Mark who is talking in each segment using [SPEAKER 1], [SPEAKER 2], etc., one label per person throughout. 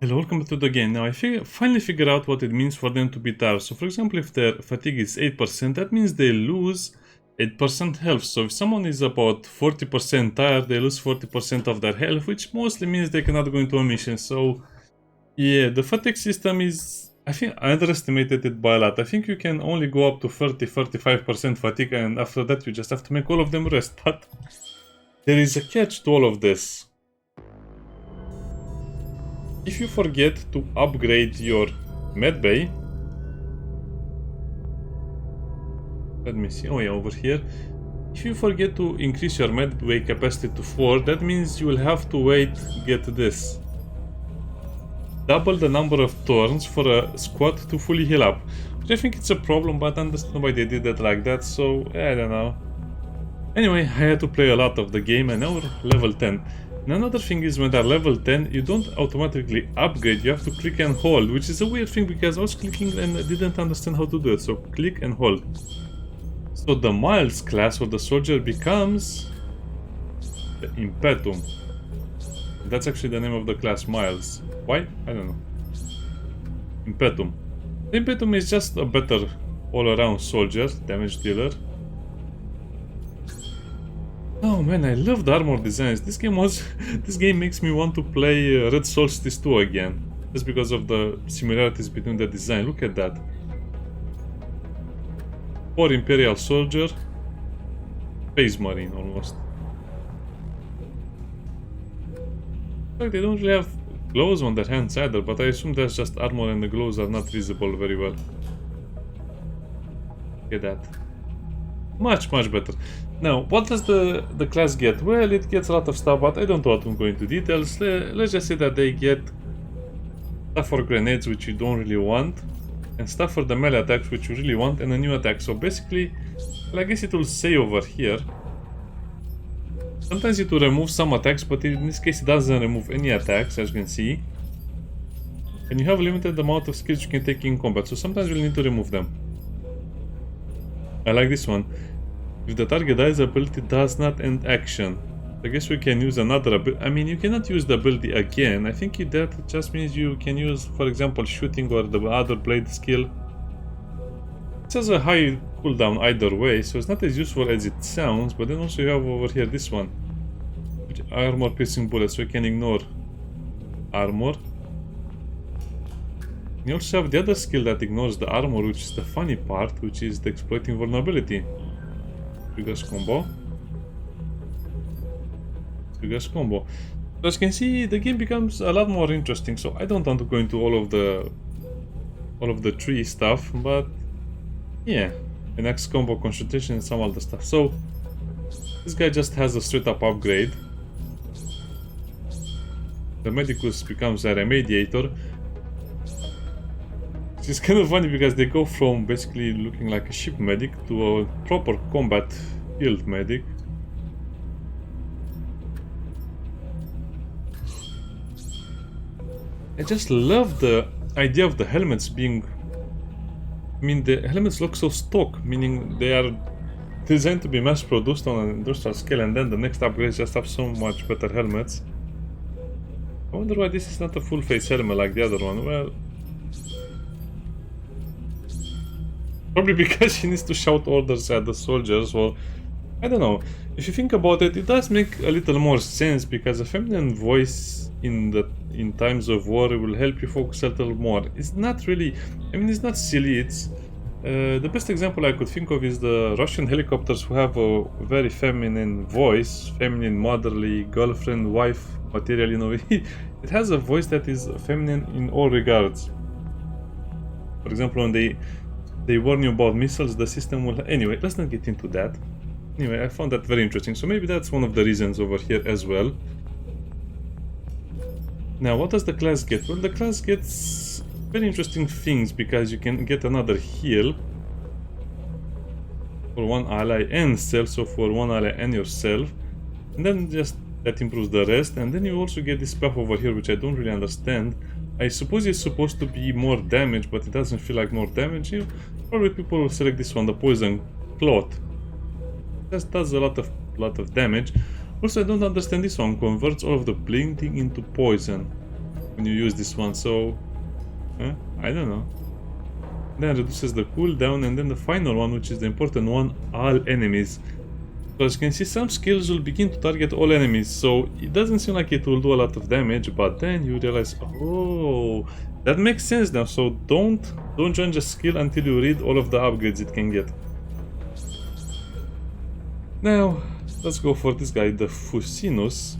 [SPEAKER 1] Hello, welcome to the game. Now I finally figured out what it means for them to be tired. So for example, if their fatigue is 8%, that means they lose 8% health. So if someone is about 40% tired, they lose 40% of their health, which mostly means they cannot go into a mission. So yeah, the fatigue system is, I think I underestimated it by a lot. I think you can only go up to 30-35% fatigue, and after that you just have to make all of them rest. But there is a catch to all of this. If you forget to upgrade your medbay, let me see, oh yeah, over here. If you forget to increase your medbay capacity to 4, that means you will have to wait, get this. Double the number of turns for a squad to fully heal up. Which I think it's a problem, but I understand why they did that like that, so I don't know. Anyway, I had to play a lot of the game and now we're level 10. And another thing is when they're level 10, you don't automatically upgrade, you have to click and hold, which is a weird thing because I was clicking and I didn't understand how to do it, so click and hold. So the Miles class or the soldier becomes the Impetum. That's actually the name of the class, Miles. Why? I don't know. Impetum. The Impetum is just a better all-around soldier, damage dealer. Oh man, I love the armor designs. This game makes me want to play Red Solstice 2 again. Just because of the similarities between the design. Look at that. 4 Imperial Soldier. Space Marine almost. In fact, they don't really have glows on their hands either, but I assume that's just armor and the glows are not visible very well. Look at that. Much better. Now, what does the class get? Well, it gets a lot of stuff, but I don't want to go into details. Let's just say that they get stuff for grenades, which you don't really want, and stuff for the melee attacks, which you really want, and a new attack. So basically, well, I guess it will say over here. Sometimes it will remove some attacks, but in this case it doesn't remove any attacks, as you can see. And you have a limited amount of skills you can take in combat, so sometimes you'll need to remove them. I like this one. If the target dies, the ability does not end action. I guess we can use another ability. I mean, you cannot use the ability again. I think that just means you can use, for example, shooting or the other blade skill. It has a high cooldown either way, so it's not as useful as it sounds. But then also you have over here this one, which armor piercing bullets, so you can ignore armor. You also have the other skill that ignores the armor, which is the funny part, which is the exploiting vulnerability. Triggers combo. Triggers combo. So as you can see, the game becomes a lot more interesting. So I don't want to go into all of the tree stuff, but yeah, an X combo concentration and some other stuff. So this guy just has a straight up upgrade. The Medicus becomes a Remediator. It's kind of funny because they go from basically looking like a ship medic to a proper combat field medic. I just love the idea of the helmets being... I mean, the helmets look so stock, meaning they are designed to be mass produced on an industrial scale, and then the next upgrades just have so much better helmets. I wonder why this is not a full face helmet like the other one. Well, probably because she needs to shout orders at the soldiers, or I don't know. If you think about it, it does make a little more sense because a feminine voice in times of war will help you focus a little more. It's not really, I mean, it's not silly. It's the best example I could think of is the Russian helicopters who have a very feminine voice, feminine, motherly, girlfriend, wife material. You know, it has a voice that is feminine in all regards. For example, when they warn you about missiles, the system will... Anyway, let's not get into that. Anyway, I found that very interesting, so maybe that's one of the reasons over here as well. Now, what does the class get? Well, the class gets very interesting things because you can get another heal for one ally and self, so for one ally and yourself. And then just that improves the rest, and then you also get this buff over here, which I don't really understand. I suppose it's supposed to be more damage, but it doesn't feel like more damage. Probably people will select this one, the Poison Cloth. Just does a lot of damage. Also, I don't understand this one. Converts all of the blinding into poison. when you use this one, so I don't know. Then reduces the cooldown, and then the final one, which is the important one, all enemies. So as you can see, some skills will begin to target all enemies, so it doesn't seem like it will do a lot of damage, but then you realize, oh, that makes sense now. So don't join the skill until you read all of the upgrades it can get. Now let's go for this guy, the Fusinus.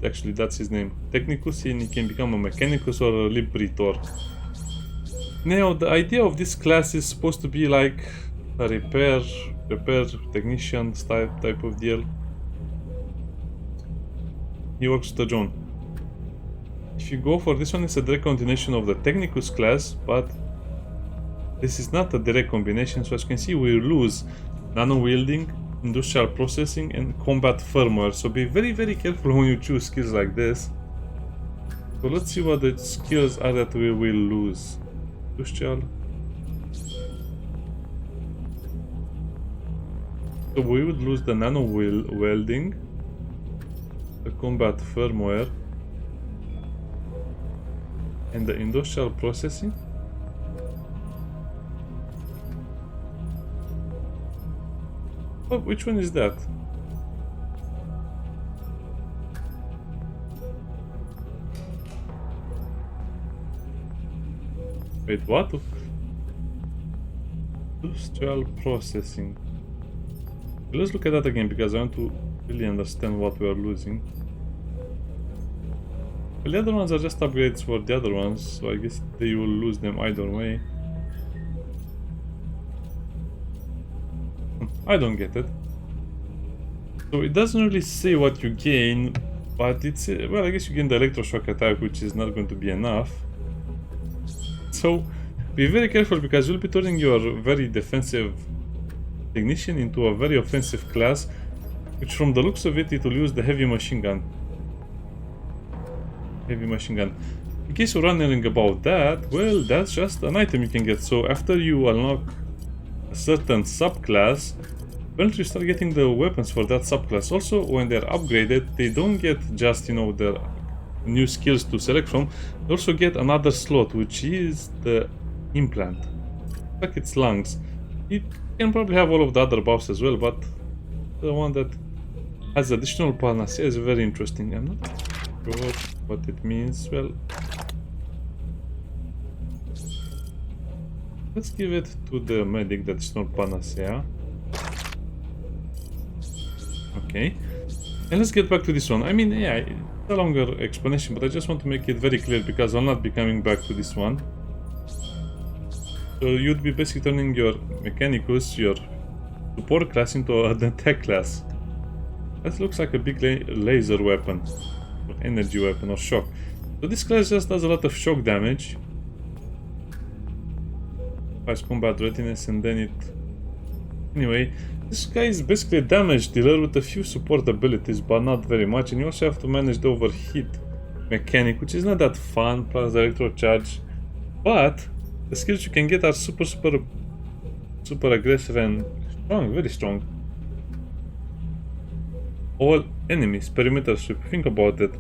[SPEAKER 1] Actually, that's his name, Technicus, and he can become a Mechanicus or a Libritor. Now the idea of this class is supposed to be like a repair technician type of deal. He works with the drone. If you go for this one, it's a direct continuation of the Technicus class, but this is not a direct combination. So as you can see, we lose nano wielding, industrial processing, and combat firmware. So be very, very careful when you choose skills like this. So let's see what the skills are that we will lose. Industrial. So we would lose the nano welding, the combat firmware, and the industrial processing. Oh, which one is that? Wait, what? Industrial processing. Let's look at that again, because I want to really understand what we are losing. Well, the other ones are just upgrades for the other ones, so I guess they will lose them either way. I don't get it. So it doesn't really say what you gain, but it's well, I guess you gain the electroshock attack, which is not going to be enough. So be very careful, because you'll be turning your very defensive technician into a very offensive class, which from the looks of it, it will use the heavy machine gun. In case you're wondering about that, well, that's just an item you can get. So after you unlock a certain subclass, once you start getting the weapons for that subclass. Also, when they're upgraded, they don't get just, you know, the new skills to select from. They also get another slot, which is the implant. Like its lungs. It can probably have all of the other buffs as well, but the one that has additional panacea is very interesting. I'm not sure what it means. Well, let's give it to the medic, the additional panacea. Okay, and let's get back to this one. I mean, yeah, it's a longer explanation, but I just want to make it very clear, because I'll not be coming back to this one. So you'd be basically turning your Mechanicus, your support class, into a tech class. That looks like a big laser weapon, or energy weapon, or shock. So this class just does a lot of shock damage. 5 combat readiness, and then it... Anyway, this guy is basically a damage dealer with a few support abilities, but not very much. And you also have to manage the overheat mechanic, which is not that fun, plus the electro charge. But the skills you can get are super aggressive and strong, very strong. All enemies, perimeter sweep, think about it.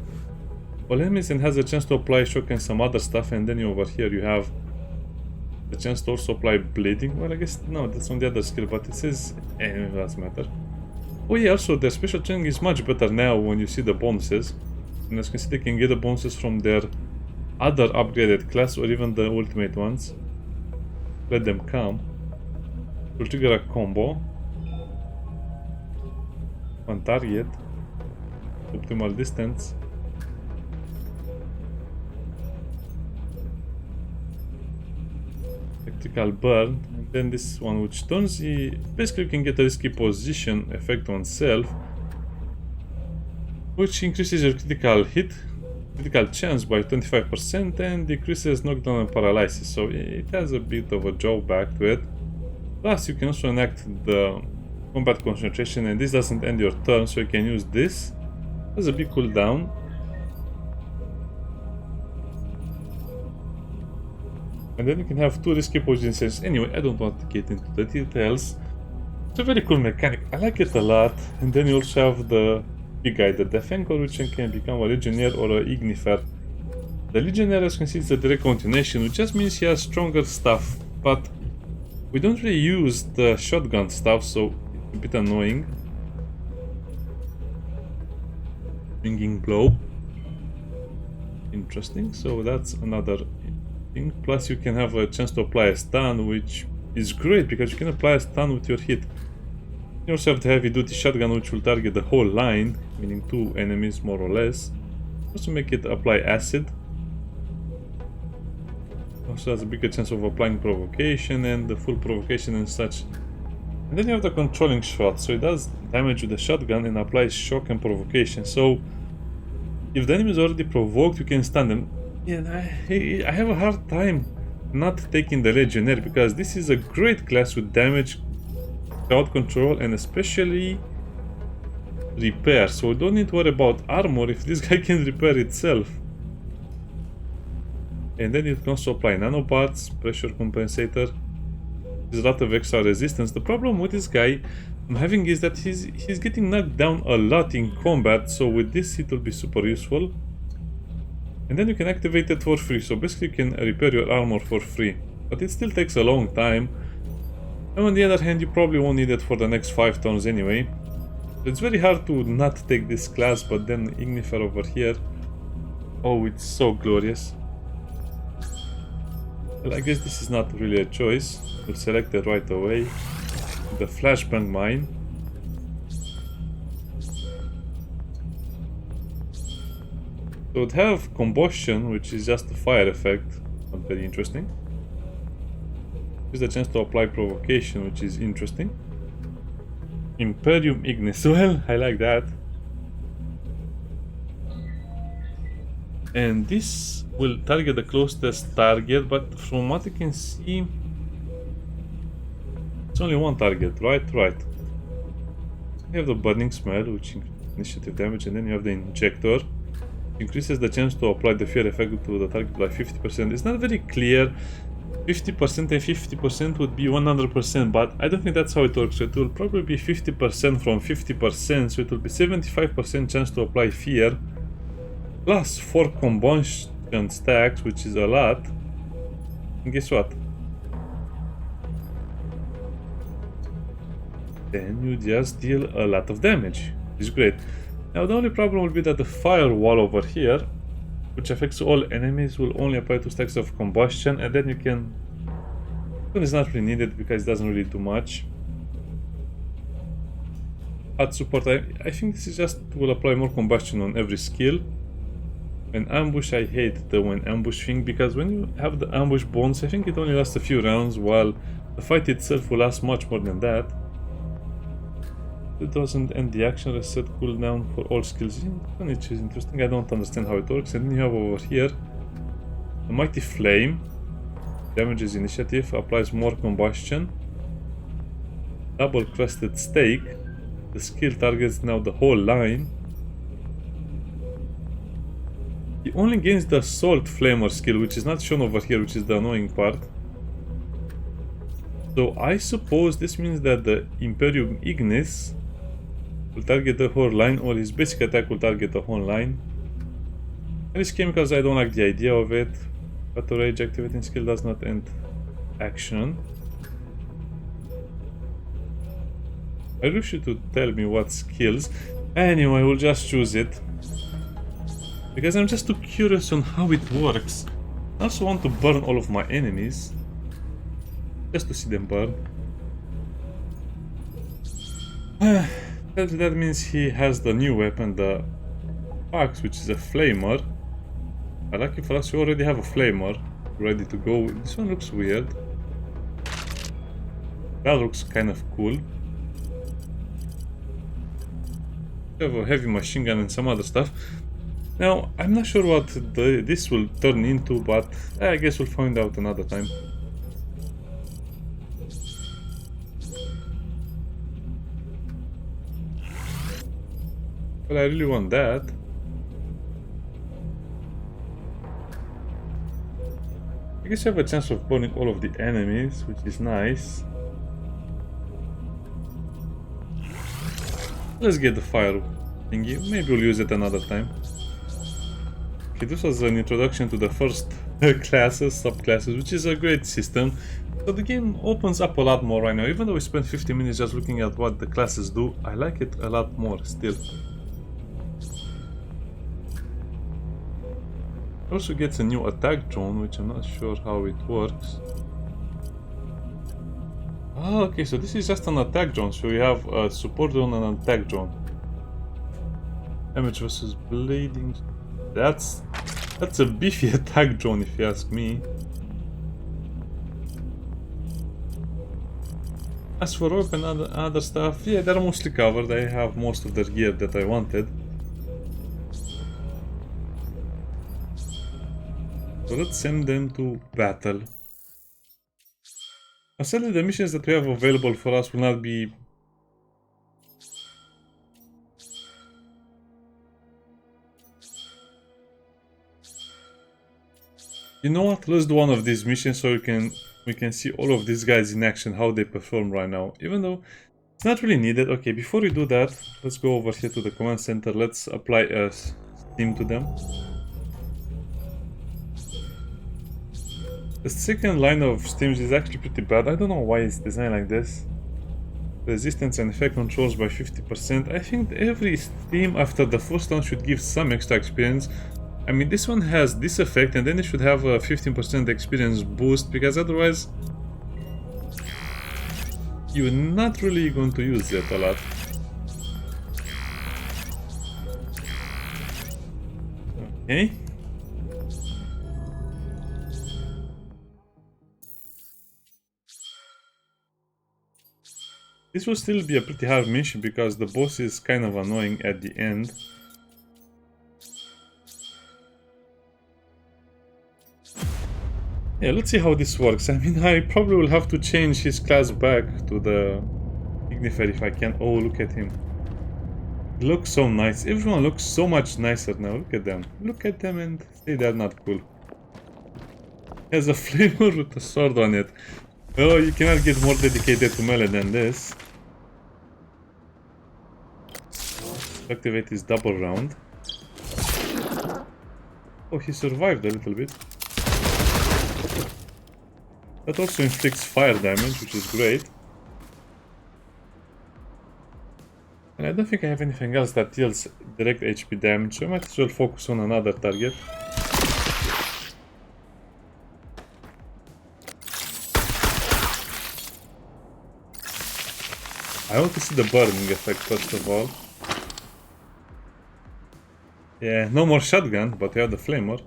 [SPEAKER 1] All enemies, and has a chance to apply shock and some other stuff, and then over here you have the chance to also apply bleeding. Well, I guess no, that's on the other skill, but it says anyway, it doesn't matter. Oh yeah, also their special training is much better now when you see the bonuses. And as you can see, they can get the bonuses from their other upgraded class, or even the ultimate ones. Let them come. Will trigger a combo. On target. Optimal distance. Electrical burn. And then this one, which turns the... Basically you can get a risky position effect on self, which increases your critical chance by 25% and decreases knockdown and paralysis. So it has a bit of a drawback to it. Plus you can also enact the combat concentration, and this doesn't end your turn, so you can use this as a big cooldown. And then you can have 2 risky positions. Anyway, I don't want to get into the details. It's a very cool mechanic. I like it a lot. And then you also have the Big guy, the Defenko Ruchen can become a Legionnaire or a Ignifer. The Legionnaire, as you can see, is a direct continuation, which just means he has stronger stuff, but we don't really use the shotgun stuff, so it's a bit annoying. Ringing Blow. Interesting, so that's another thing. Plus you can have a chance to apply a stun, which is great because you can apply a stun with your hit. You also have the heavy duty shotgun, which will target the whole line, meaning 2 enemies more or less. Also make it apply acid. Also has a bigger chance of applying provocation and the full provocation and such. And then you have the controlling shot, so it does damage with the shotgun and applies shock and provocation. So if the enemy is already provoked, you can stun them. And I have a hard time not taking the Legionnaire because this is a great class with damage, crowd control, and especially repair. So we don't need to worry about armor if this guy can repair itself. And then you can also apply nanobots, pressure compensator. There's a lot of extra resistance. The problem with this guy I'm having is that he's getting knocked down a lot in combat, so with this it will be super useful. And then you can activate it for free, so basically you can repair your armor for free. But it still takes a long time. And on the other hand, you probably won't need it for the next 5 turns anyway. So it's very hard to not take this class, but then Ignifer over here. Oh, it's so glorious. Well, I guess this is not really a choice. We'll select it right away. The flashbang mine. So it have combustion, which is just a fire effect, not very interesting. Here's the chance to apply provocation, which is interesting. Imperium Ignis, well, I like that. And this will target the closest target, but from what I can see, it's only one target, right? Right. You have the burning smell, which increases initiative damage, and then you have the injector. Increases the chance to apply the fear effect to the target by 50%. It's not very clear. 50% and 50% would be 100%, but I don't think that's how it works. So it will probably be 50% from 50%, so it will be 75% chance to apply fear, plus 4 combustion stacks, which is a lot. And guess what? Then you just deal a lot of damage. It's great. Now the only problem will be that the firewall over here, which affects all enemies, will only apply 2 stacks of combustion, and then you can... It's not really needed because it doesn't really do much. Add support, I think this is just will apply more combustion on every skill. And ambush, I hate the when ambush thing, because when you have the ambush bonus, I think it only lasts a few rounds, while the fight itself will last much more than that. It doesn't end the action, reset cooldown for all skills, which is interesting. I don't understand how it works. And then you have over here the Mighty Flame, damages initiative, applies more combustion, double crested stake, the skill targets now the whole line. He only gains the Assault Flamer skill, which is not shown over here, which is the annoying part. So I suppose this means that the Imperium Ignis will target the whole line, or his basic attack will target the whole line. These chemicals, I don't like the idea of it. Battle Rage activating skill does not end action. I wish you to tell me what skills. Anyway, we'll just choose it, because I'm just too curious on how it works. I also want to burn all of my enemies, just to see them burn. That means he has the new weapon, the Axe, which is a flamer. Lucky for us, we already have a flamer ready to go. This one looks weird. That looks kind of cool. We have a heavy machine gun and some other stuff. Now, I'm not sure what this will turn into, but I guess we'll find out another time. Well, I really want that. I guess you have a chance of burning all of the enemies, which is nice. Let's get the fire thingy. Maybe we'll use it another time. Okay, this was an introduction to the first classes, subclasses, which is a great system. So the game opens up a lot more right now. Even though we spent 50 minutes just looking at what the classes do, I like it a lot more still. Also gets a new attack drone, which I'm not sure how it works. Ah, okay, so this is just an attack drone. So we have a support drone and an attack drone. Damage versus blading. That's a beefy attack drone if you ask me. As for rope and other stuff, yeah, they're mostly covered. I have most of the gear that I wanted. So let's send them to battle. Sadly, the missions that we have available for us will not be... You know what? Let's do one of these missions so we can see all of these guys in action, how they perform right now. Even though it's not really needed. Okay, before we do that, let's go over here to the command center. Let's apply a steam to them. The second line of steams is actually pretty bad. I don't know why it's designed like this. Resistance and effect controls by 50%. I think every steam after the first one should give some extra experience. I mean, this one has this effect and then it should have a 15% experience boost, because otherwise you're not really going to use it a lot. Okay. This will still be a pretty hard mission because the boss is kind of annoying at the end. Yeah, let's see how this works. I mean, I probably will have to change his class back to the Ignifer if I can. Oh, look at him. He looks so nice. Everyone looks so much nicer now. Look at them. Look at them and say they're not cool. He has a flamer with a sword on it. Oh, you cannot get more dedicated to melee than this. Activate his double round. Oh, he survived a little bit. That also inflicts fire damage, which is great. And I don't think I have anything else that deals direct HP damage, so I might as well focus on another target. I want to see the burning effect first of all. Yeah, no more shotgun, but we have the flamer.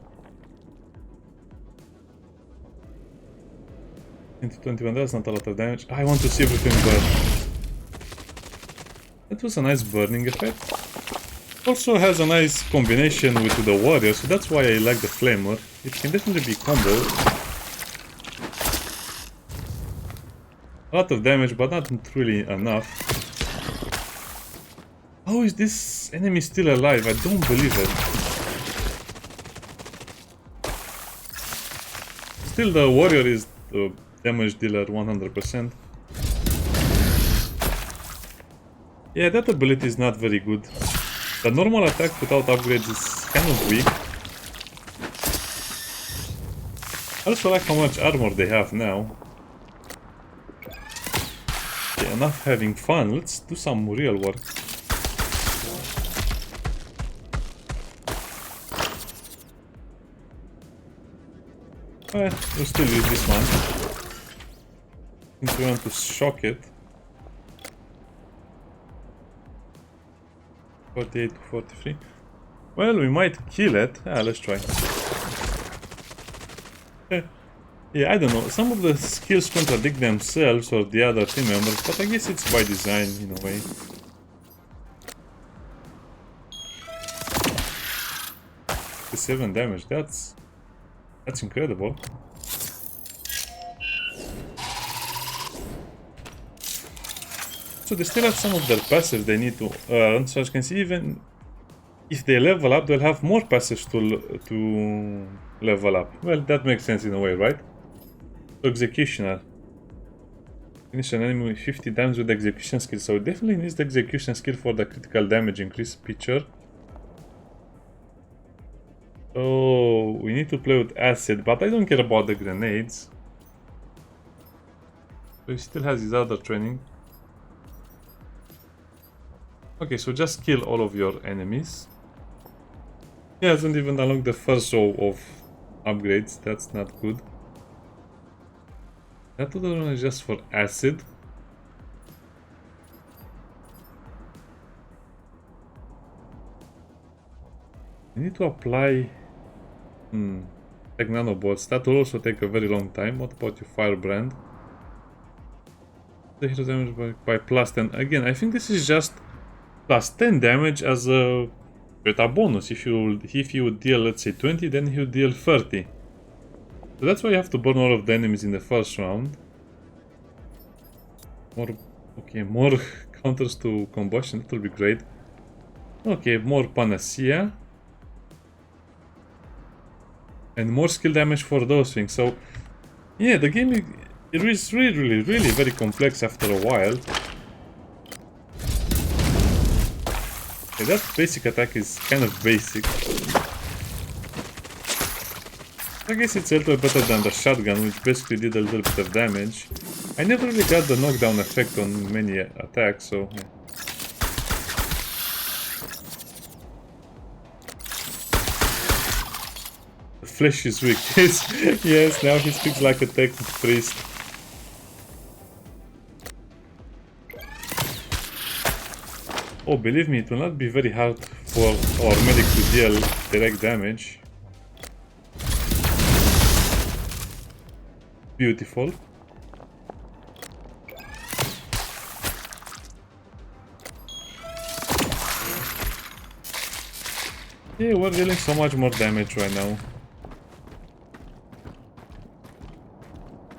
[SPEAKER 1] Into 21, that's not a lot of damage. I want to see everything burn. That was a nice burning effect. Also has a nice combination with the warrior, so that's why I like the flamer. It can definitely be comboed. A lot of damage, but not really enough. How is this enemy still alive? I don't believe it. Still, the warrior is the damage dealer 100%. Yeah, that ability is not very good. The normal attack without upgrades is kind of weak. I also like how much armor they have now. Okay, enough having fun, let's do some real work. We'll still use this one. Since we want to shock it. 48 to 43. Well, we might kill it. Let's try. Yeah, I don't know. Some of the skills contradict themselves or the other team members, but I guess it's by design in a way. The 7 damage. That's incredible. So they still have some of their passives they need to earn, so as you can see, even if they level up, they'll have more passives to level up. Well, that makes sense in a way, right? So Executioner. Finish an enemy with 50 damage with the execution skill, so it definitely needs the execution skill for the critical damage increase feature. Oh, we need to play with acid, but I don't care about the grenades. So he still has his other training. Okay, so just kill all of your enemies. He hasn't even unlocked the first row of upgrades, that's not good. That other one is just for acid. I need to apply like nanobots. That will also take a very long time. What about your firebrand? The hero damage by plus 10. Again, I think this is just plus 10 damage as a beta bonus. If you would deal, let's say 20, then he would deal 30. So that's why you have to burn all of the enemies in the first round. More counters to combustion, that will be great. Okay, more panacea. And more skill damage for those things. So, yeah, the game is really very complex after a while. Okay, that basic attack is kind of basic. I guess it's a little better than the shotgun, which basically did a little bit of damage. I never really got the knockdown effect on many attacks, so yeah. The flesh is weak. Yes, now he speaks like a tech priest. Oh, believe me, it will not be very hard for our medic to deal direct damage. Beautiful. Yeah, we're dealing so much more damage right now.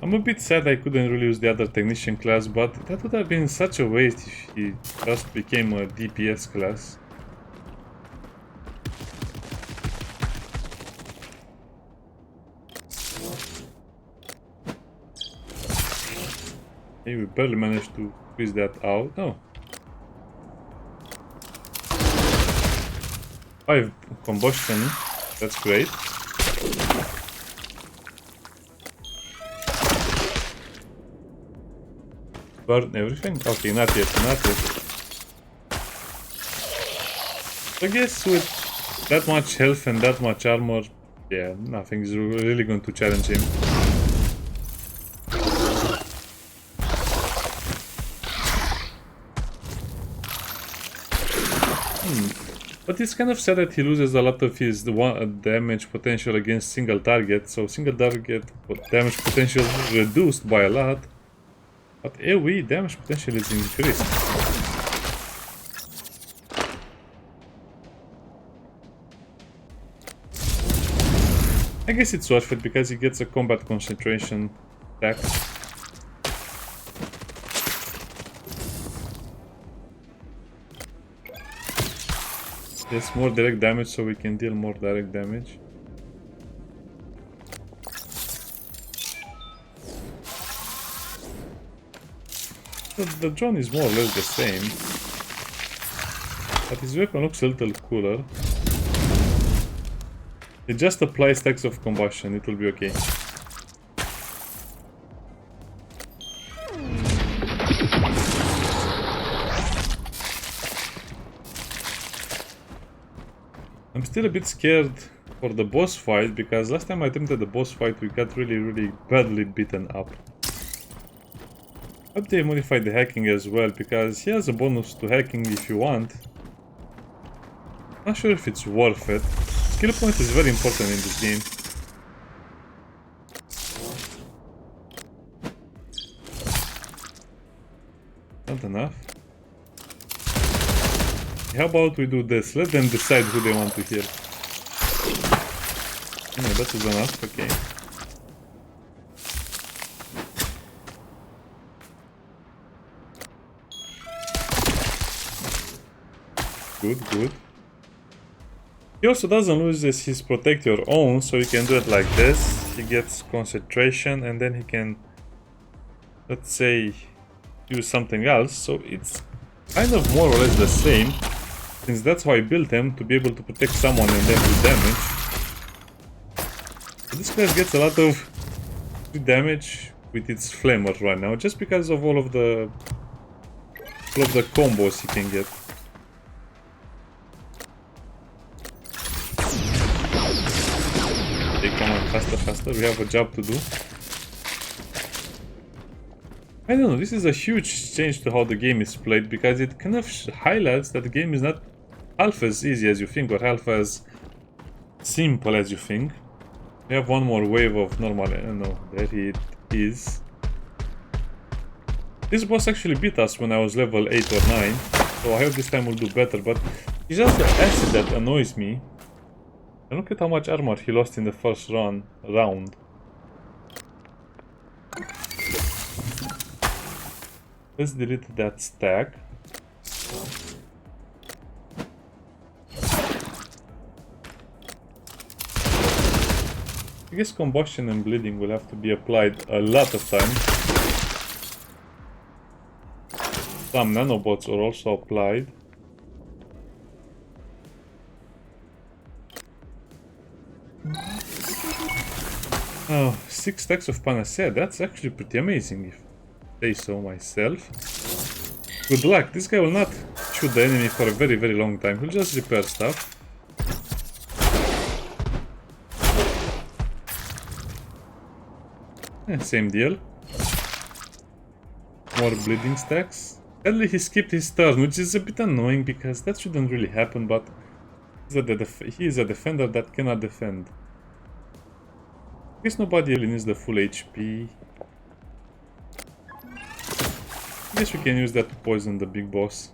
[SPEAKER 1] I'm a bit sad I couldn't really use the other technician class, but that would have been such a waste if he just became a DPS class. Hey, we barely managed to squeeze that out. Oh. 5 combustion, that's great. Burn everything? Okay, not yet. I guess with that much health and that much armor, yeah, nothing is really going to challenge him. But it's kind of sad that he loses a lot of his damage potential against single target, so single target damage potential reduced by a lot, but AoE damage potential is increased. I guess it's worth it because he gets a combat concentration attack. There's more direct damage, so we can deal more direct damage. The drone is more or less the same, but his weapon looks a little cooler. It just applies stacks of combustion, it will be okay. I'm still a bit scared for the boss fight, because last time I attempted the boss fight we got really badly beaten up. Hope they modified the hacking as well, because he has a bonus to hacking if you want. Not sure if it's worth it. Skill point is very important in this game. Not enough. How about we do this? Let them decide who they want to heal. No, that was enough, okay. Good. He also doesn't lose his protect your own, so you can do it like this. He gets concentration and then he can, let's say, use something else, so it's kind of more or less the same, since that's how I built him, to be able to protect someone and then do damage. But this class gets a lot of damage with its flamer right now, just because of all of the combos he can get. Okay, come on, faster, we have a job to do. I don't know, this is a huge change to how the game is played, because it kind of highlights that the game is not half as easy as you think, or half as simple as you think. We have one more wave of normal, I don't know, there it is. This boss actually beat us when I was level 8 or 9, so I hope this time we'll do better, but it's just the acid that annoys me. And look at how much armor he lost in the first round. Let's delete that stack. I guess combustion and bleeding will have to be applied a lot of times. Some nanobots are also applied. Oh, 6 stacks of panacea, that's actually pretty amazing, if I say so myself. Good luck, this guy will not shoot the enemy for a very, very long time, he'll just repair stuff. Same deal. More bleeding stacks. Sadly he skipped his turn, which is a bit annoying because that shouldn't really happen, but he is a defender that cannot defend. I guess nobody really needs the full HP. I guess we can use that to poison the big boss.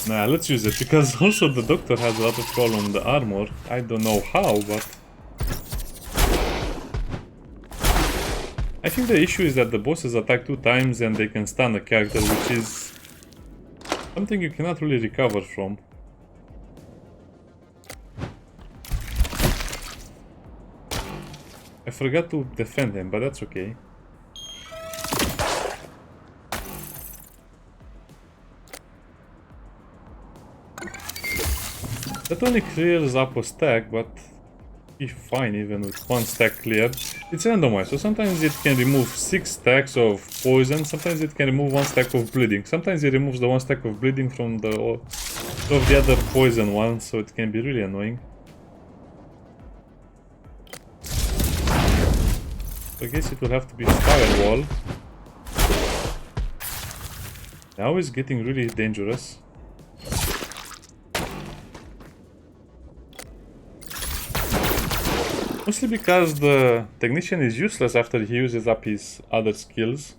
[SPEAKER 1] Nah, let's use it, because also the doctor has a lot of call on the armor. I don't know how, but... I think the issue is that the bosses attack 2 times and they can stun a character, which is something you cannot really recover from. I forgot to defend him, but that's okay. That only clears up a stack, but be fine even with 1 stack cleared. It's randomized, so sometimes it can remove 6 stacks of poison, sometimes it can remove 1 stack of bleeding. Sometimes it removes the 1 stack of bleeding from the other poison one, so it can be really annoying. I guess it will have to be firewall. Now it's getting really dangerous. Mostly because the technician is useless after he uses up his other skills.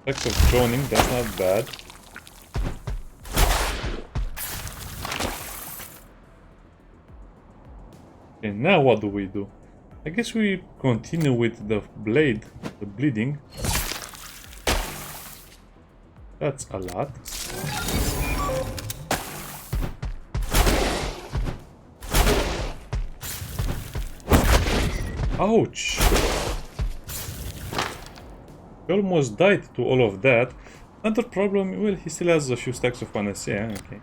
[SPEAKER 1] Effects of droning, that's not bad. Okay, now what do we do? I guess we continue with the blade, the bleeding. That's a lot. Ouch! He almost died to all of that. Another problem, well, he still has a few stacks of panacea, okay.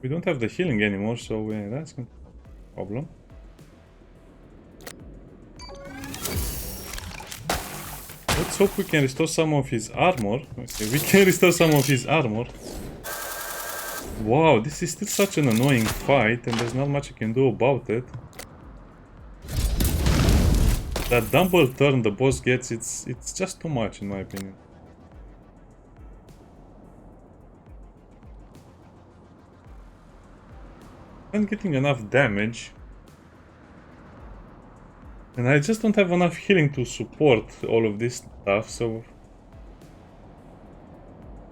[SPEAKER 1] We don't have the healing anymore, so that's not a problem. Let's hope we can restore some of his armor. Okay, we can restore some of his armor. Wow, this is still such an annoying fight, and there's not much I can do about it. That double turn the boss gets, it's just too much in my opinion. I'm getting enough damage. And I just don't have enough healing to support all of this stuff, so...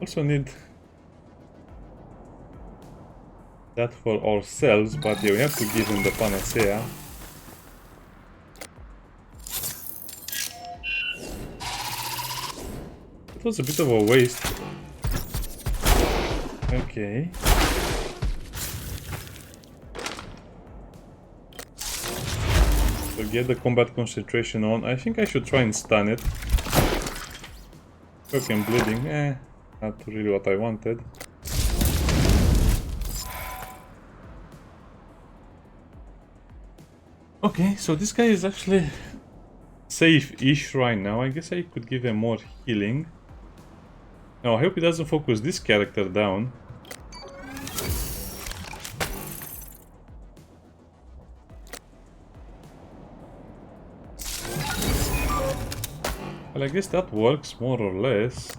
[SPEAKER 1] Also need... that for ourselves, but yeah, we have to give him the panacea. It was a bit of a waste. Okay. So get the combat concentration on. I think I should try and stun it. Shock and bleeding, not really what I wanted. Okay, so this guy is actually safe-ish right now. I guess I could give him more healing. Now, I hope he doesn't focus this character down. Well, I guess that works, more or less.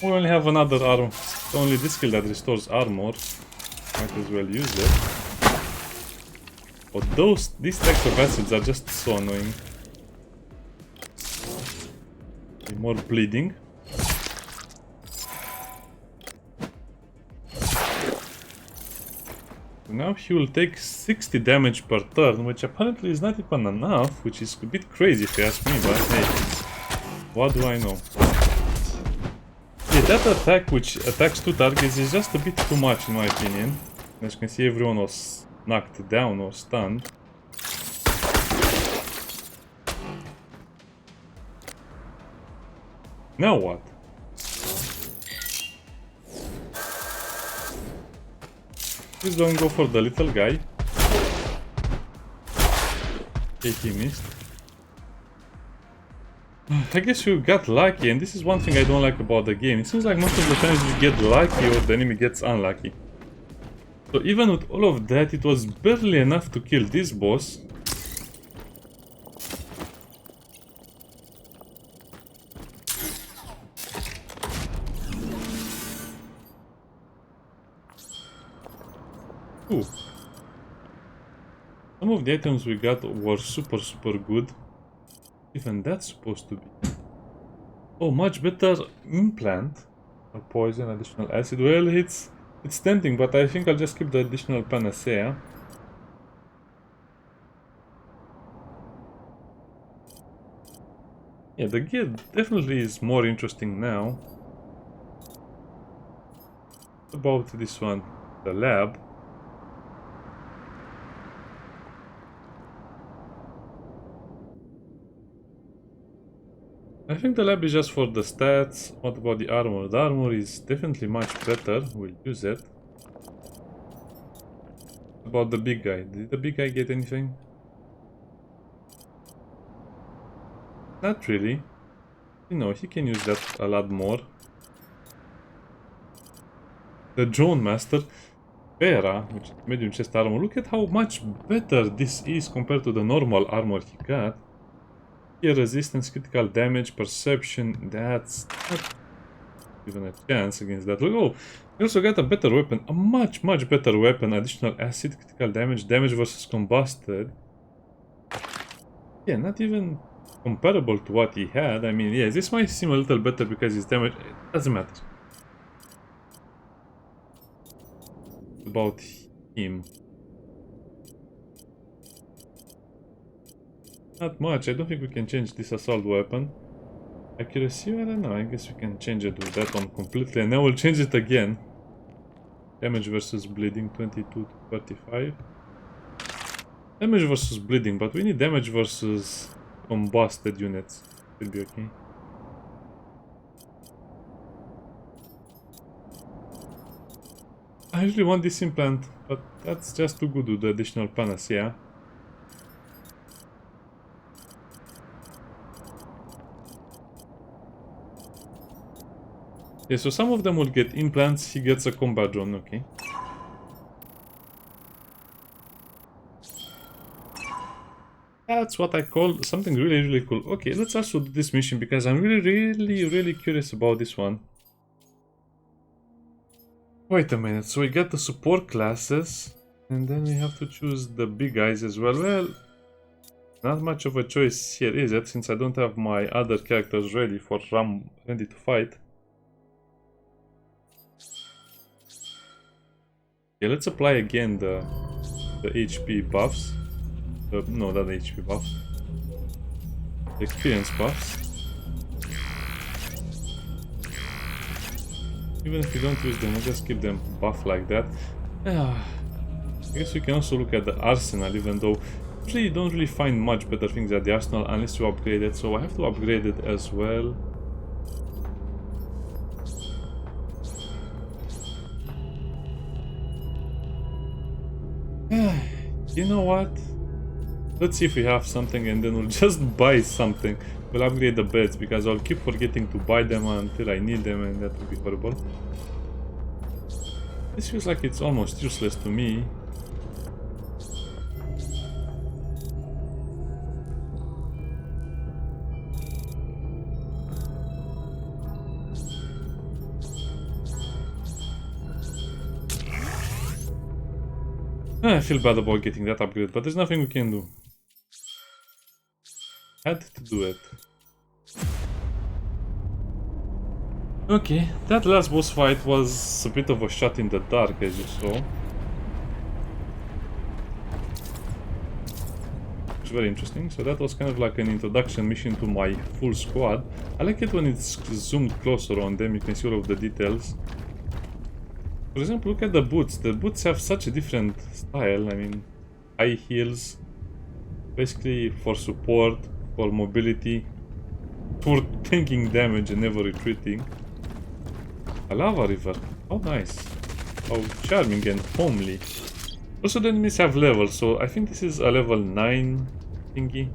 [SPEAKER 1] We only have another arm. Only this skill that restores armor. Might as well use it. But these stacks of acids are just so annoying. More bleeding. Now he will take 60 damage per turn, which apparently is not even enough, which is a bit crazy if you ask me, but hey, what do I know? Yeah, that attack, which attacks 2 targets, is just a bit too much in my opinion. As you can see, everyone was knocked down or stunned. Now what? Please don't go for the little guy. Okay, he missed. I guess you got lucky, and this is one thing I don't like about the game. It seems like most of the times you get lucky or the enemy gets unlucky. So even with all of that, it was barely enough to kill this boss. Ooh. Some of the items we got were super good. Even that's supposed to be. Oh, much better implant. A poison, additional acid. Well, it's tempting, but I think I'll just keep the additional panacea. Yeah, the gear definitely is more interesting now. What about this one? The lab. I think the lab is just for the stats. What about the armor? The armor is definitely much better. We'll use it. What about the big guy? Did the big guy get anything? Not really. You know, he can use that a lot more. The drone master. Terra, which is medium chest armor. Look at how much better this is compared to the normal armor he got. Here, resistance, critical damage, perception, that's not even a chance against that. Look, oh, we also got a better weapon, a much better weapon, additional acid, critical damage, damage versus combusted. Yeah, not even comparable to what he had. I mean, yeah, this might seem a little better because his damage, it doesn't matter. About him. Not much. I don't think we can change this assault weapon. Accuracy, I don't know. I guess we can change it with that one completely. And then we'll change it again. Damage versus bleeding, 22 to 35. Damage versus bleeding, but we need damage versus combusted units. Should be okay. I usually want this implant, but that's just too good with the additional panacea. Yeah, so some of them will get implants, he gets a combat drone, okay. That's what I call something really cool. Okay, let's also do this mission because I'm really curious about this one. Wait a minute, so we got the support classes, and then we have to choose the big guys as well. Well, not much of a choice here, is it? Since I don't have my other characters ready to fight. Yeah, let's apply again the HP buffs. No, not the HP buffs. The experience buffs. Even if we don't use them, we'll just keep them buffed like that. I guess we can also look at the arsenal, even though Usually you don't really find much better things at the arsenal unless you upgrade it, so I have to upgrade it as well. You know what? Let's see if we have something and then we'll just buy something. We'll upgrade the beds because I'll keep forgetting to buy them until I need them, and that would be horrible. This feels like it's almost useless to me. I feel bad about getting that upgrade, but there's nothing we can do. Had to do it. Okay, that last boss fight was a bit of a shot in the dark, as you saw. It's very interesting. So that was kind of like an introduction mission to my full squad. I like it when it's zoomed closer on them, you can see all of the details. For example, look at the boots. The boots have such a different style. I mean, high heels, basically for support, for mobility, for taking damage and never retreating. A lava river. How nice. How charming and homely. Also, the enemies have levels, so I think this is a level 9 thingy.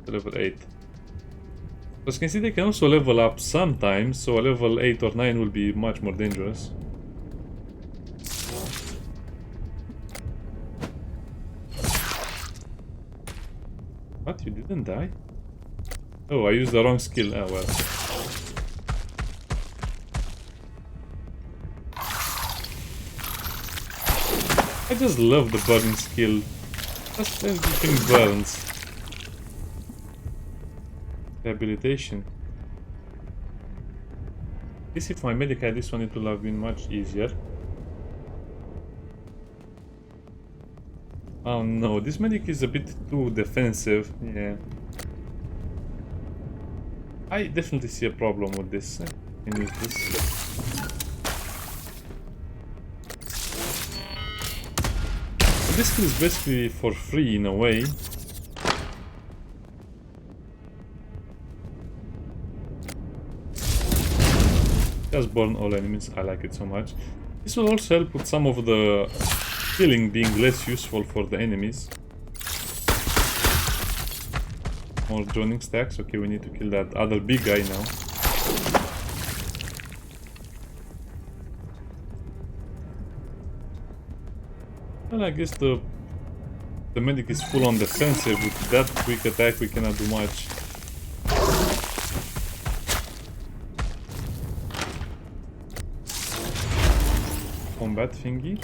[SPEAKER 1] Level 8. As you can see, they can also level up sometimes, so a level 8 or 9 will be much more dangerous. What? You didn't die? Oh, I used the wrong skill. Ah, well. I just love the burning skill. Just everything burns. Rehabilitation. I guess if my medic had this one, it would have been much easier. Oh no, this medic is a bit too defensive. Yeah. I definitely see a problem with this. I can use this. This skill is basically for free in a way. Just burn all enemies. I like it so much. This will also help with some of the healing being less useful for the enemies. More joining stacks. Okay, we need to kill that other big guy now. Well, I guess the medic is full on defensive. With that quick attack we cannot do much. Combat thingy.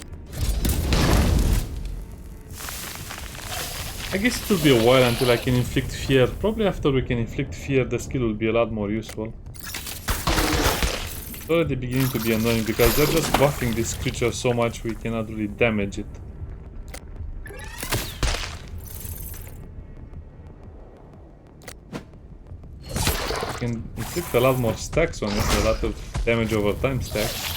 [SPEAKER 1] I guess it will be a while until I can inflict fear. Probably after we can inflict fear, the skill will be a lot more useful. It's already beginning to be annoying because they're just buffing this creature so much we cannot really damage it. You can inflict a lot more stacks on it, a lot of damage over time stacks.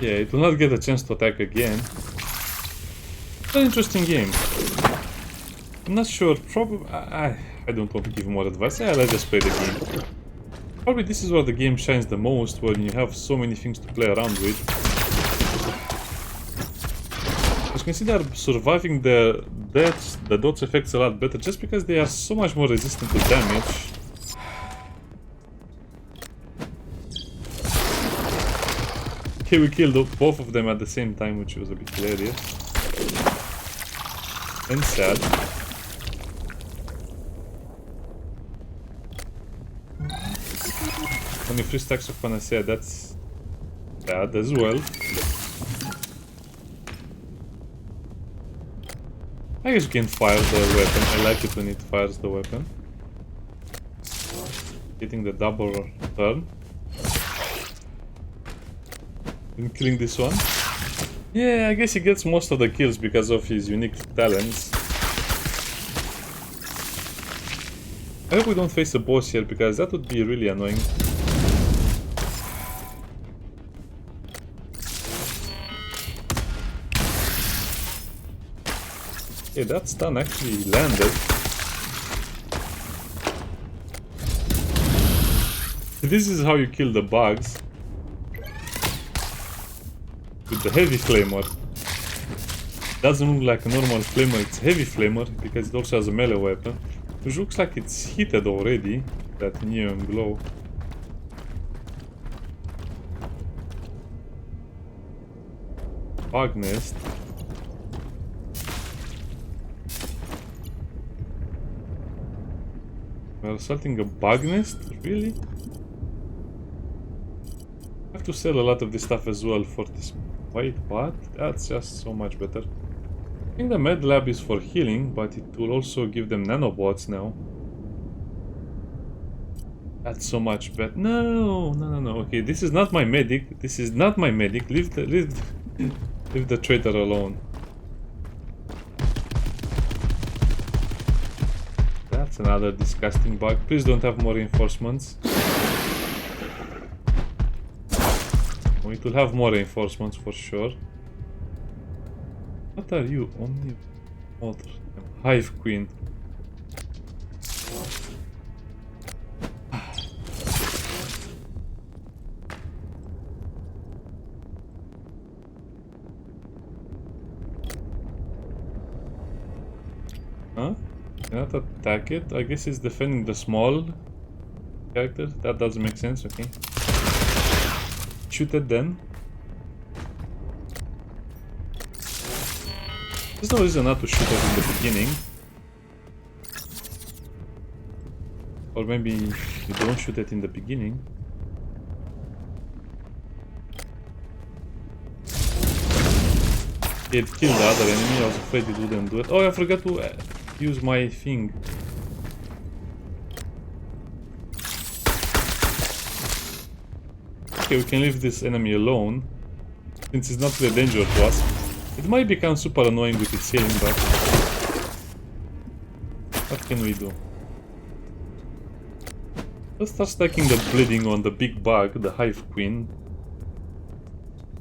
[SPEAKER 1] Yeah, it will not get a chance to attack again. It's an interesting game. I'm not sure, probably... I don't want to give more advice. Yeah, let's just play the game. Probably this is where the game shines the most, when you have so many things to play around with. As you can see, they're surviving the deaths, the dodge effects a lot better, just because they are so much more resistant to damage. Okay, we killed both of them at the same time, which was a bit hilarious. And sad. 23 stacks of panacea, that's bad as well. I guess you can fire the weapon. I like it when it fires the weapon. Getting the double turn. And killing this one. Yeah, I guess he gets most of the kills because of his unique talents. I hope we don't face a boss here because that would be really annoying. Okay, that stun actually landed. This is how you kill the bugs. With the heavy flamer. Doesn't look like a normal flamer, it's heavy flamer because it also has a melee weapon. Which looks like it's heated already, that neon glow. Bug nest. We're assaulting a bug nest? Really? I have to sell a lot of this stuff as well for this. Wait, what? That's just so much better. I think the med lab is for healing, but it will also give them nanobots now. That's so much better. No. Okay, this is not my medic. This is not my medic. Leave the traitor alone. That's another disgusting bug. Please don't have more reinforcements. It will have more reinforcements for sure. What are you? Omni Mother. Hive Queen. Huh? Cannot attack it? I guess it's defending the small character. That doesn't make sense, okay. Shoot it then. There's no reason not to shoot it in the beginning. Or maybe you don't shoot it in the beginning. It killed the other enemy, I was afraid it wouldn't do it. Oh, I forgot to use my thing. Okay, we can leave this enemy alone, since it's not really a danger to us. It might become super annoying with its healing, but what can we do? Let's start stacking the bleeding on the big bug, the Hive Queen.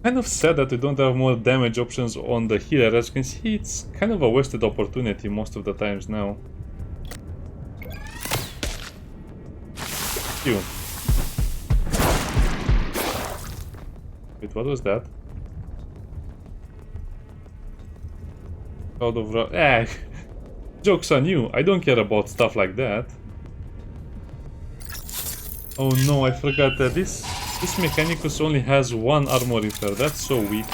[SPEAKER 1] Kind of sad that we don't have more damage options on the healer. As you can see, it's kind of a wasted opportunity most of the times now. Phew. Wait, what was that? Out of joke's on you. I don't care about stuff like that. Oh no, I forgot that this Mechanicus only has one armor repair. That's so weak.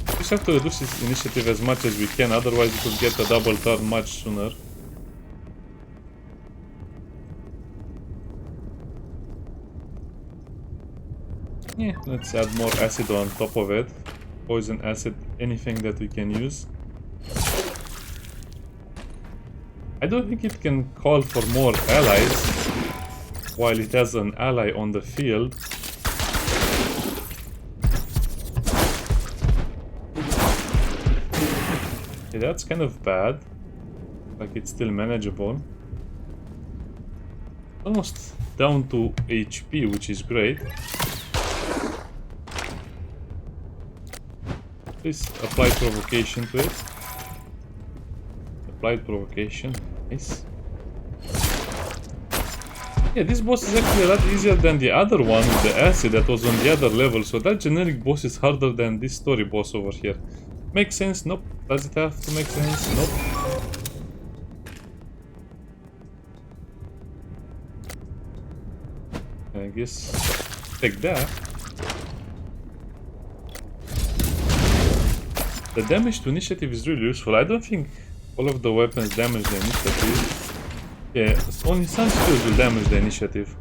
[SPEAKER 1] We just have to reduce its initiative as much as we can, otherwise we could get a double turn much sooner. Yeah, let's add more acid on top of it. Poison, acid, anything that we can use. I don't think it can call for more allies while it has an ally on the field. Okay, that's kind of bad. Like, it's still manageable. Almost down to HP, which is great. Please apply provocation to it. Applied provocation. Nice. Yeah, this boss is actually a lot easier than the other one with the acid that was on the other level. So that generic boss is harder than this story boss over here. Makes sense? Nope. Does it have to make sense? Nope. I guess take that. The damage to initiative is really useful. I don't think all of the weapons damage the initiative. Yeah, only some skills will damage the initiative.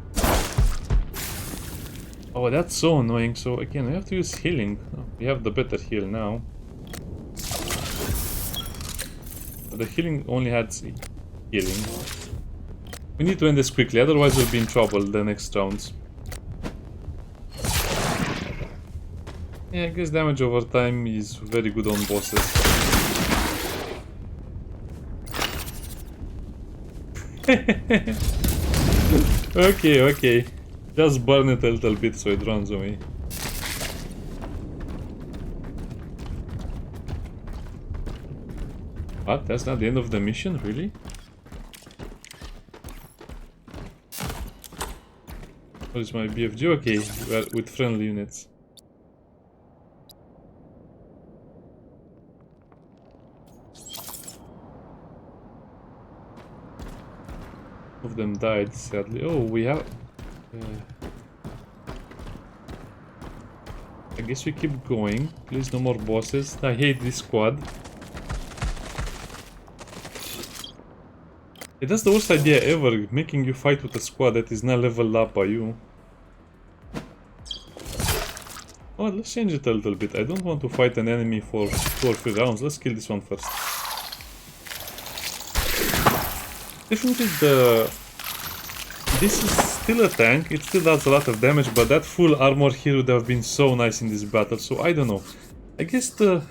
[SPEAKER 1] Oh, that's so annoying. So again, we have to use healing. Oh, we have the better heal now. But the healing only had healing. We need to end this quickly, otherwise we'll be in trouble the next rounds. Yeah, I guess damage over time is very good on bosses. Okay. Just burn it a little bit so it runs away. What? That's not the end of the mission, really? What is my BFG? Okay, we're with friendly units. Of them died, sadly. Oh, we have... I guess we keep going. Please, no more bosses. I hate this squad. That's the worst idea ever, making you fight with a squad that is not leveled up by you. Oh, let's change it a little bit. I don't want to fight an enemy for 2 or 3 rounds. Let's kill this one first. Definitely this is still a tank. It still does a lot of damage, but that full armor here would have been so nice in this battle. So I don't know. I guess the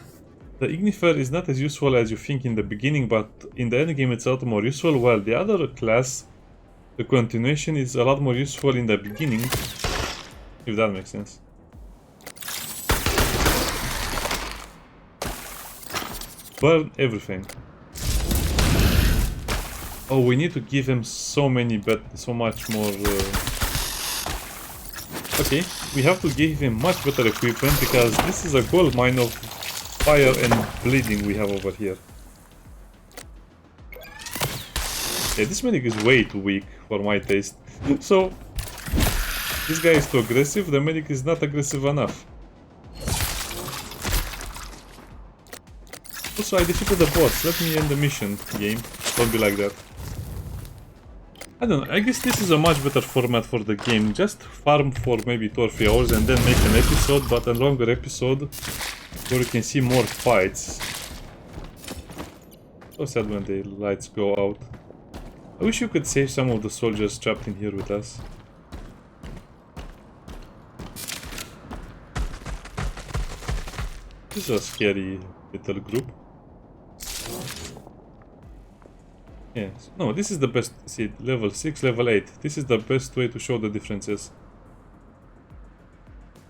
[SPEAKER 1] Ignifer is not as useful as you think in the beginning, but in the endgame it's a lot more useful. Well, the other class, the continuation, is a lot more useful in the beginning, if that makes sense. Burn everything. Oh, we need to give him so much more... Okay, we have to give him much better equipment, because this is a gold mine of fire and bleeding we have over here. Yeah, this medic is way too weak for my taste. So, this guy is too aggressive, the medic is not aggressive enough. Also, I defeated the bots. Let me end the mission, game. Don't be like that. I don't know, I guess this is a much better format for the game. Just farm for maybe 2 or 3 hours and then make an episode, but a longer episode where you can see more fights. So sad when the lights go out. I wish you could save some of the soldiers trapped in here with us. This is a scary little group. Yes. No, this is the best. See, level 6, level 8. This is the best way to show the differences.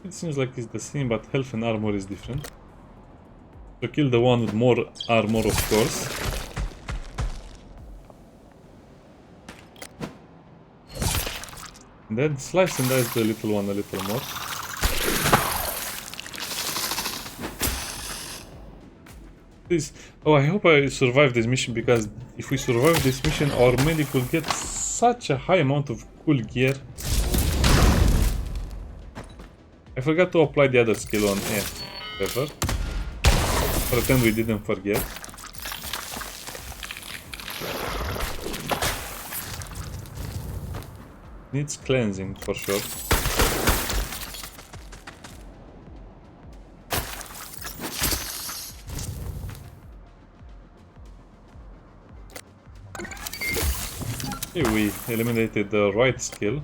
[SPEAKER 1] It seems like it's the same, but health and armor is different. So kill the one with more armor, of course. And then slice and dice the little one a little more. Please. Oh, I hope I survive this mission, because if we survive this mission, our medic will get such a high amount of cool gear. I forgot to apply the other skill on Pepper. Pretend we didn't forget. Needs cleansing for sure. Okay, we eliminated the right skill.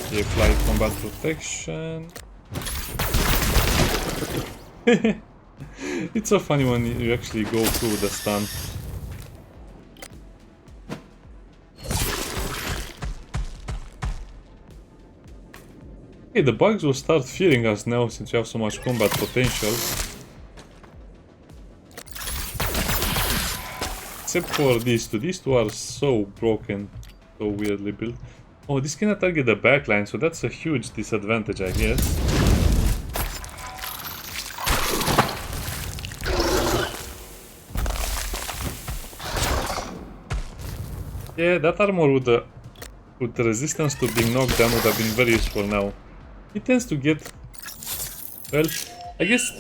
[SPEAKER 1] Okay, apply combat protection. It's so funny when you actually go through the stun. Okay, the bugs will start fearing us now since we have so much combat potential. Except for these two. These two are so broken, so weirdly built. Oh, this cannot target the backline, so that's a huge disadvantage, I guess. Yeah, that armor with the resistance to being knocked down would have been very useful now. It tends to get... Well, I guess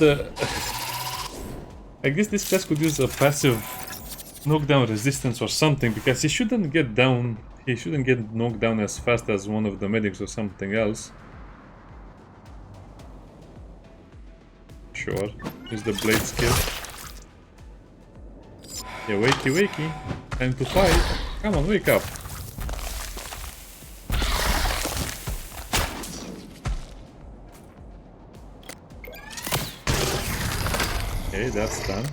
[SPEAKER 1] this class could use a passive knockdown resistance or something, because he shouldn't get down. He shouldn't get knocked down as fast as one of the medics or something else. Sure. Use the blade skill. Yeah, wakey wakey. Time to fight. Come on, wake up. Okay, that's done.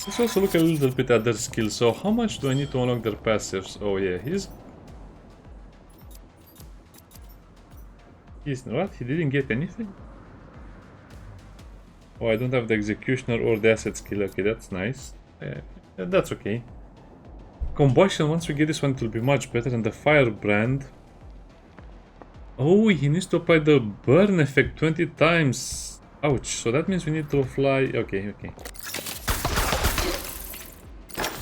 [SPEAKER 1] Let's also look a little bit at their skills. So how much do I need to unlock their passives? Oh yeah, He's what? He didn't get anything? Oh, I don't have the executioner or the asset skill. Okay, that's nice. That's okay. Combustion, once we get this one, it will be much better. And the firebrand. Oh, he needs to apply the burn effect 20 times. Ouch. So that means we need to apply... Okay, okay.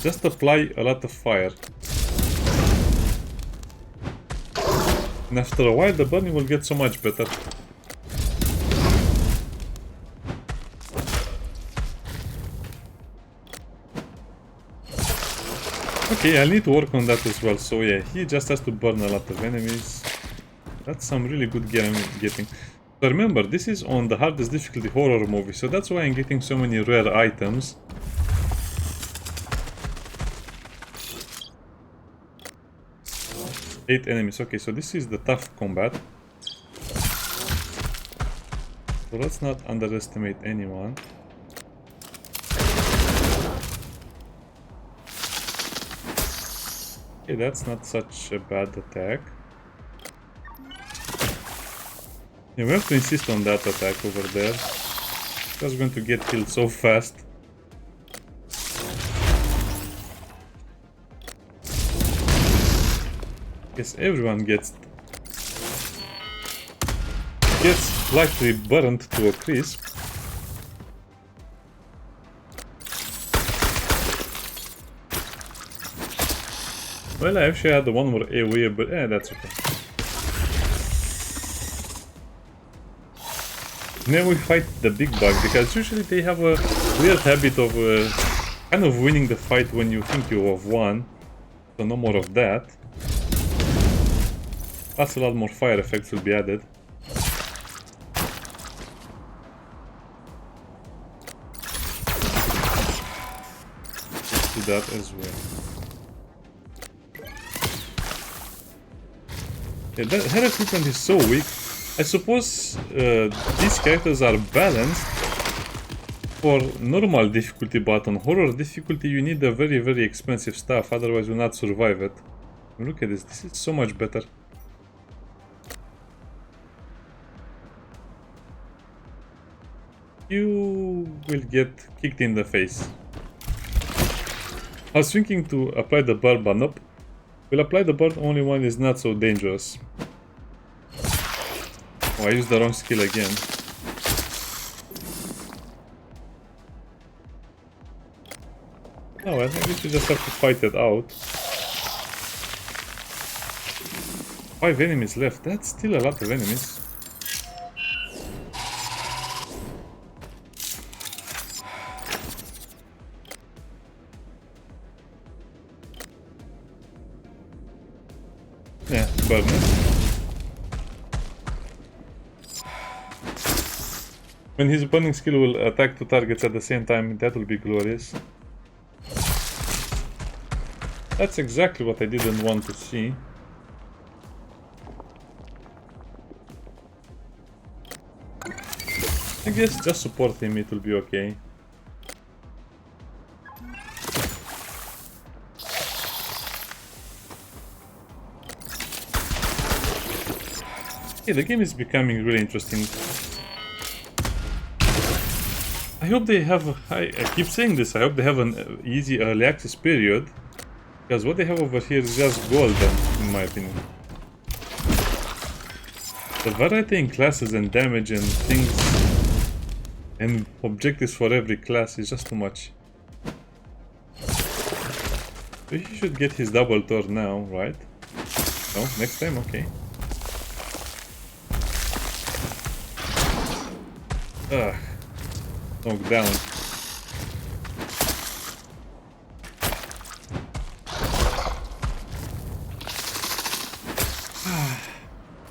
[SPEAKER 1] Just apply a lot of fire. And after a while, the burning will get so much better. Okay, I need to work on that as well. So yeah, he just has to burn a lot of enemies. That's some really good gear I'm getting. So remember, this is on the hardest difficulty horror movie, so that's why I'm getting so many rare items. Eight enemies. Okay, so this is the tough combat. So let's not underestimate anyone. Okay, that's not such a bad attack. Yeah, we have to insist on that attack over there. Just going to get killed so fast. Guess everyone gets slightly burned to a crisp. Well, I actually had the one more AoE, but that's okay. Now we fight the big bug, because usually they have a weird habit of kind of winning the fight when you think you have won. So no more of that. Plus a lot more fire effects will be added. Let's do that as well. Yeah, that her equipment is so weak. I suppose these characters are balanced for normal difficulty, but on horror difficulty you need a very, very expensive stuff, otherwise you will not survive it. Look at this, this is so much better. You will get kicked in the face. I was thinking to apply the burn, but nope. We'll apply the burn only when it's not so dangerous. Oh, I used the wrong skill again. Oh well, I guess we just have to fight it out. 5 enemies left, that's still a lot of enemies. Yeah, burn it. When his burning skill will attack 2 targets at the same time, that will be glorious. That's exactly what I didn't want to see. I guess just support him, it will be okay. Okay, the game is becoming really interesting. I hope they have, I keep saying this, I hope they have an easy early access period. Because what they have over here is just golden, in my opinion. The variety in classes and damage and things and objectives for every class is just too much. So he should get his double turn now, right? No, next time, okay. Ugh. Knocked down.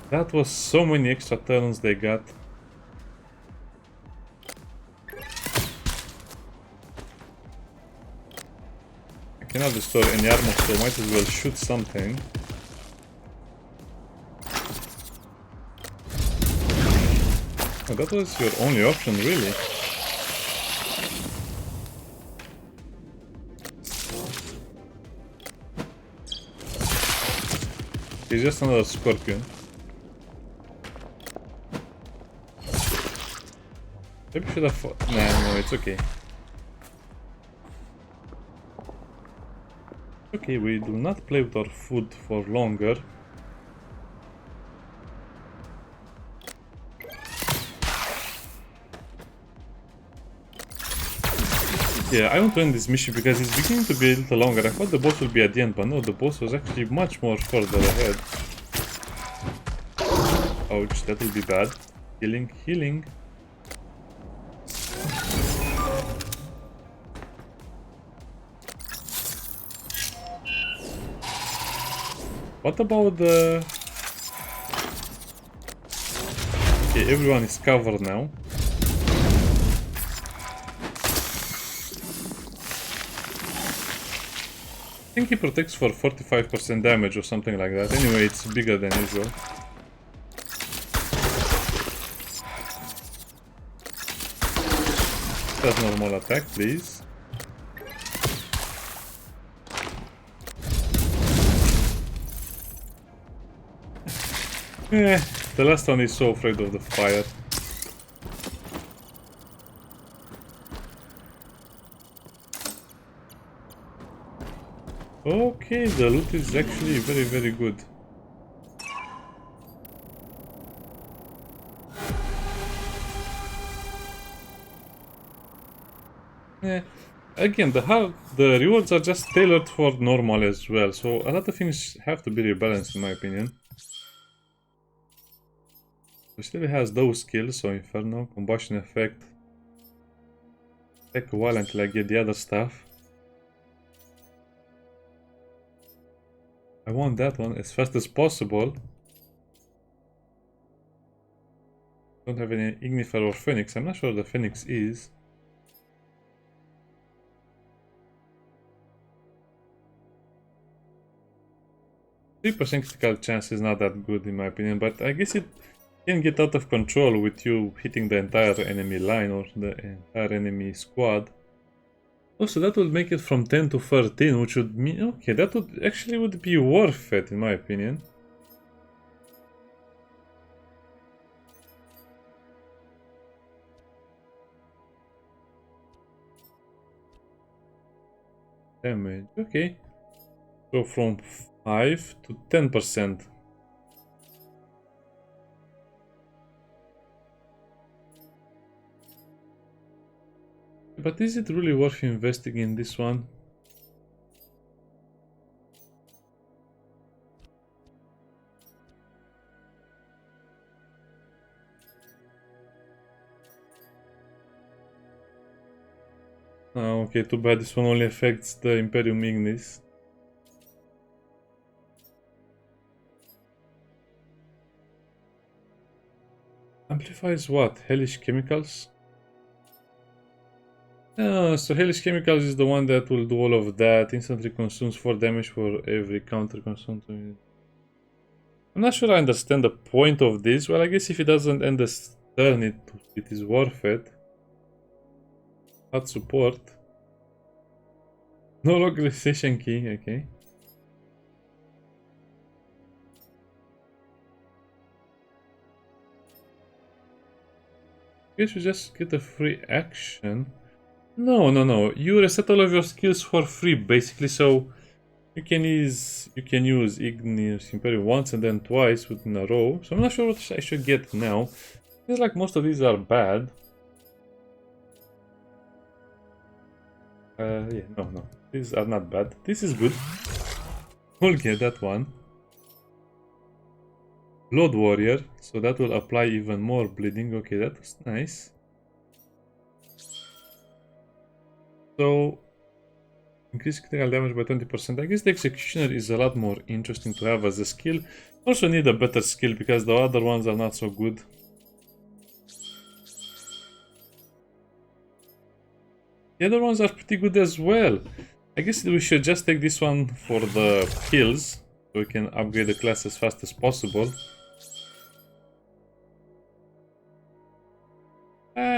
[SPEAKER 1] That was so many extra turns they got. I cannot restore any armor, so might as well shoot something. Oh, that was your only option, really? He's just another scorpion. Maybe should have... Nah, no, it's okay. Okay, we do not play with our food for longer. Yeah, I want to end this mission because it's beginning to be a little longer. I thought the boss will be at the end, but no, the boss was actually much more further ahead. Ouch, that will be bad. Healing, healing. What about the... Okay, everyone is covered now. I think he protects for 45% damage or something like that. Anyway, it's bigger than usual. That's normal attack, please. The last one is so afraid of the fire. Okay, the loot is actually very, very good. Again, the rewards are just tailored for normal as well, so a lot of things have to be rebalanced in my opinion. It still has those skills, so Inferno, Combustion Effect. Take a while until I get the other stuff. I want that one as fast as possible. Don't have any Ignifer or Phoenix. I'm not sure the Phoenix is. %3 critical chance is not that good in my opinion, but I guess it can get out of control with you hitting the entire enemy line or the entire enemy squad. Also, that would make it from 10 to 13, which would mean... Okay, that would actually would be worth it in my opinion. Damage, okay. So from 5 to 10%. But is it really worth investing in this one? Oh, okay, too bad this one only affects the Imperium Ignis. Amplifies what? Hellish Chemicals? So Hellish Chemicals is the one that will do all of that. Instantly consumes 4 damage for every counter consumed. I'm not sure I understand the point of this. Well, I guess if it doesn't end the turn, it is worth it. Hot support. No localization key, okay. Guess we just get a free action. No. You reset all of your skills for free, basically. So you can use Ignis Imperium once and then twice within a row. So I'm not sure what I should get now. Feels like most of these are bad. Yeah, no. These are not bad. This is good. We'll get that one. Blood Warrior, so that will apply even more bleeding. Okay, that was nice. So, increase critical damage by 20%. I guess the Executioner is a lot more interesting to have as a skill. Also need a better skill because the other ones are not so good. The other ones are pretty good as well. I guess we should just take this one for the kills, so we can upgrade the class as fast as possible.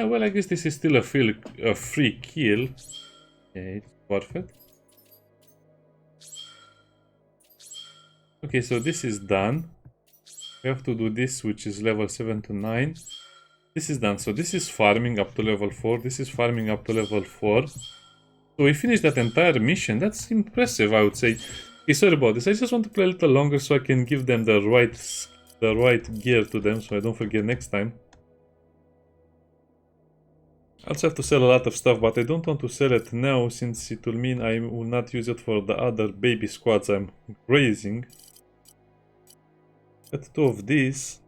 [SPEAKER 1] Well, I guess this is still a free kill. Okay, it's worth it. Okay, so this is done. We have to do this, which is level 7 to 9. This is done. So this is farming up to level 4. This is farming up to level 4. So we finished that entire mission. That's impressive, I would say. Okay, sorry about this. I just want to play a little longer so I can give them the right gear to them, so I don't forget next time. I also have to sell a lot of stuff, but I don't want to sell it now since it will mean I will not use it for the other baby squads I'm raising. Get 2 of these.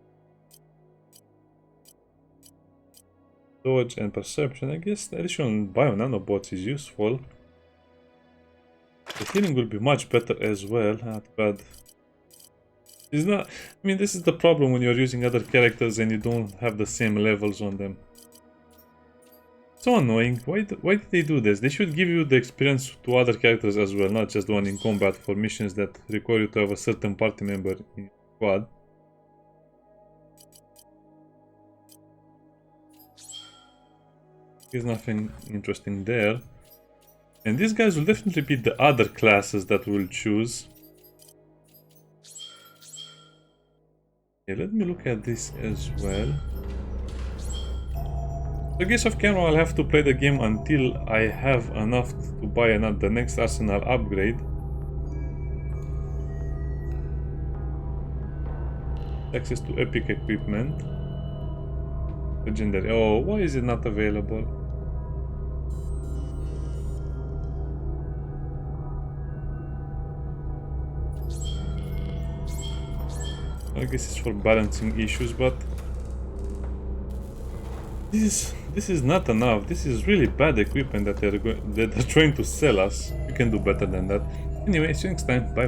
[SPEAKER 1] Dodge and perception. I guess the additional bio nanobots is useful. The healing will be much better as well. Not bad. It's not. I mean, this is the problem when you're using other characters and you don't have the same levels on them. So annoying. Why did they do this? They should give you the experience to other characters as well, not just the one in combat for missions that require you to have a certain party member in your squad. There's nothing interesting there. And these guys will definitely be the other classes that we'll choose. Okay, let me look at this as well. So I guess off camera I'll have to play the game until I have enough to buy the next arsenal upgrade. Access to epic equipment. Legendary. Oh, why is it not available? I guess it's for balancing issues, but this is not enough. This is really bad equipment that they're trying to sell us. You can do better than that. Anyway, see you next time. Bye.